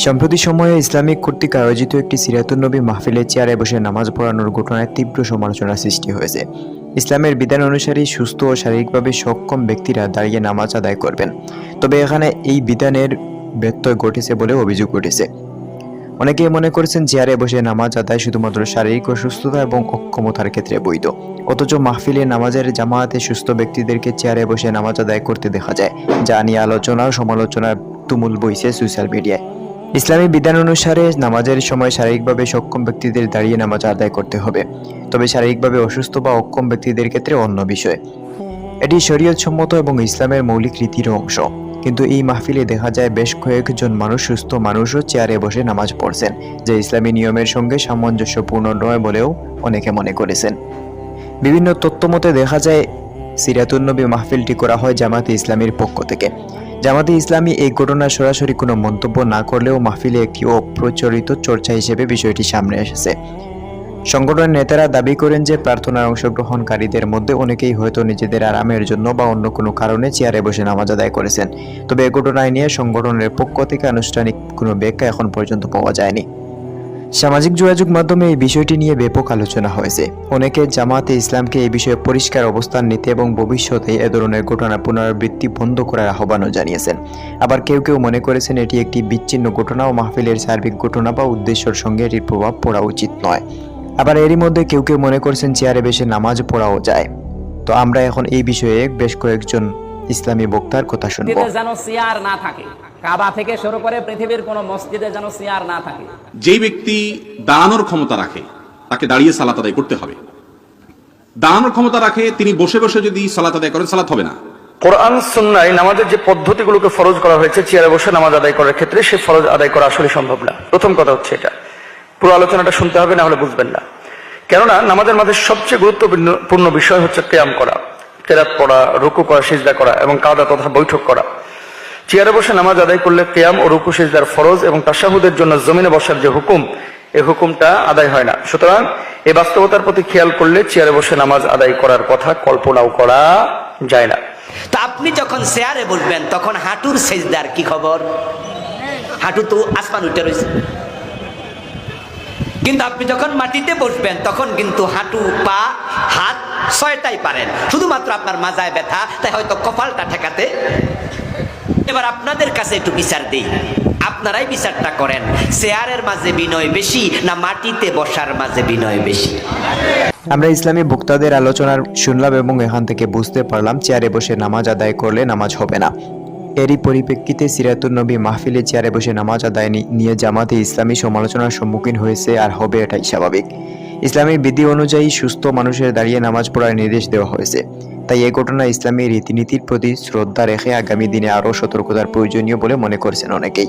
সম্প্রতি সময়ে ইসলামিক কর্তৃক আয়োজিত একটি সিরাতুন নবী মাহফিলে চেয়ারে বসে নামাজ পড়ানোর ঘটনায় তীব্র সমালোচনার সৃষ্টি হয়েছে। ইসলামের বিধান অনুসারে সুস্থ ও শারীরিকভাবে সক্ষম ব্যক্তিরা দাঁড়িয়ে নামাজ আদায় করবেন, তবে এখানে এই বিধানের ব্যত্যয় ঘটেছে বলে অভিযোগ উঠেছে। অনেকেই মনে করছেন চেয়ারে বসে নামাজ আদায় শুধুমাত্র শারীরিক অসুস্থতা এবং অক্ষমতার ক্ষেত্রে বৈধ, অথচ মাহফিলে নামাজের জামায়াতে সুস্থ ব্যক্তিদেরকে চেয়ারে বসে নামাজ আদায় করতে দেখা যায়, যা নিয়ে আলোচনা ও সমালোচনার তুমুল বইছে সোশ্যাল মিডিয়ায়। ইসলামী বিধান অনুসারে নামাজের সময় শারীরিকভাবে সক্ষম ব্যক্তিদের দাঁড়িয়ে নামাজ আদায় করতে হবে, তবে শারীরিকভাবে অসুস্থ বা অক্ষম ব্যক্তিদের ক্ষেত্রে অন্য বিষয়। এটি শরীয়ত সম্মত এবং ইসলামের মৌলিক রীতির অংশ। কিন্তু এই মাহফিলে দেখা যায় বেশ কয়েকজন মানুষ সুস্থ মানুষও চেয়ারে বসে নামাজ পড়ছেন, যা ইসলামী নিয়মের সঙ্গে সামঞ্জস্যপূর্ণ নয় বলেও অনেকে মনে করেছেন। বিভিন্ন তথ্যমতে দেখা যায় সিরাতুন নবী মাহফিলটি করা হয় জামাতে ইসলামীর পক্ষ থেকে। জামাতে ইসলামী এই ঘটনার সরাসরি কোনো মন্তব্য না করলেও মাহফিলে একটি অপ্রচলিত চর্চা হিসেবে বিষয়টি সামনে এসেছে। সংগঠনের নেতারা দাবি করেন যে প্রার্থনার অংশগ্রহণকারীদের মধ্যে অনেকেই হয়তো নিজেদের আরামের জন্য বা অন্য কোনো কারণে চেয়ারে বসে নামাজ আদায় করেছেন, তবে এই ঘটনায় নিয়ে সংগঠনের পক্ষ থেকে আনুষ্ঠানিক কোনো ব্যাখ্যা এখন পর্যন্ত পাওয়া যায়নি। সামাজিক যোগাযোগ মাধ্যমে এই বিষয়টি নিয়ে ব্যাপক আলোচনা হয়েছে। অনেকে জামাতে ইসলামকে এই বিষয়ে পরিষ্কার অবস্থান নিতে এবং ভবিষ্যতে এ ধরনের ঘটনা পুনরাবৃত্তি বন্ধ করার আহ্বানও জানিয়েছেন। আবার কেউ কেউ মনে করেছেন এটি একটি বিচ্ছিন্ন ঘটনা ও মাহফিলের সার্বিক ঘটনা বা উদ্দেশ্যের সঙ্গে এটির প্রভাব পড়া উচিত নয়। আবার এরই মধ্যে কেউ কেউ মনে করছেন চেয়ারে বসে নামাজ পড়াও যায়। তো আমরা এখন এই বিষয়ে বেশ কয়েকজন ইসলামী বক্তার কথা শুনব। যেন চেয়ার না থাকে, কাবা থেকে শুরু করে পৃথিবীর কোন মসজিদে যেন চেয়ার না থাকে। যেই ব্যক্তি দাঁড়ানোর ক্ষমতা রাখে তাকে দাঁড়িয়ে সালাত আদায় করতে হবে। দাঁড়ানোর ক্ষমতা রাখে তিনি বসে বসে যদি সালাত আদায় করেন সালাত হবে না। কোরআন সুন্নাহয় নামাজের যে পদ্ধতিগুলোকে ফরজ করা হয়েছে চেয়ারে বসে নামাজ আদায় করার ক্ষেত্রে, সে ফরজ আদায় করা আসলে সম্ভব না। প্রথম কথা হচ্ছে এটা, পুরো আলোচনাটা শুনতে হবে, না হলে বুঝবেন না। কেননা নামাজের মাঝে সবচেয়ে গুরুত্বপূর্ণ বিষয় হচ্ছে কিয়াম করা, কেরাত পড়া, রুকু করা, সিজদা করা এবং কাদা তথা বৈঠক করা। চেয়ারে বসে নামাজ আদায় করলে কিয়াম ও রুকু সিজদার ফরজ এবং তাশাহুদের জন্য জমিনে বসার যে হুকুম, এই হুকুমটা আদায় হয় না। সুতরাং এই বাস্তবতার প্রতি খেয়াল করলে চেয়ারে বসে নামাজ আদায় করার কথা কল্পনাও করা যায় না। তো আপনি যখন চেয়ারে বসবেন তখন হাঁটুর সিজদার কি খবর? হাঁটু তো আসমান উঠে রয়েছে, কিন্তু আপনি যখন মাটিতে বসবেন তখন কিন্তু হাঁটু, পা, হাত ছয়টাই পারেন, শুধুমাত্র আপনার মাজায় ব্যথা, তাই হয়তো কপালটা ঠেকাতে। এবার আপনাদের কাছে একটু বিচার দেই, আপনারাই বিচারটা করেন, চেয়ারের মাঝে বিনয় বেশি না মাটিতে বসার মাঝে বিনয় বেশি? আমরা ইসলামী বক্তাদের আলোচনা শুনলাম এবং এখান থেকে বুঝতে পারলাম চেয়ারে বসে নামাজ আদায় করলে নামাজ হবে না। এরই পরিপ্রেক্ষিতে সিরাতুন নবী মাহফিলে চেয়ারে বসে নামাজ আদায় নিয়ে জামাতে ইসলামী সমালোচনার সম্মুখীন হয়েছে, আর হবে, এটাই স্বাভাবিক। ইসলামী বিধি অনুযায়ী সুস্থ মানুষের দাঁড়িয়ে নামাজ পড়ার নির্দেশ দেওয়া হয়েছে, তাই এই ঘটনা ইসলামী রীতিনীতির প্রতি শ্রদ্ধা রেখে আগামী দিনে আরও সতর্কতার প্রয়োজনীয় বলে মনে করছেন অনেকেই।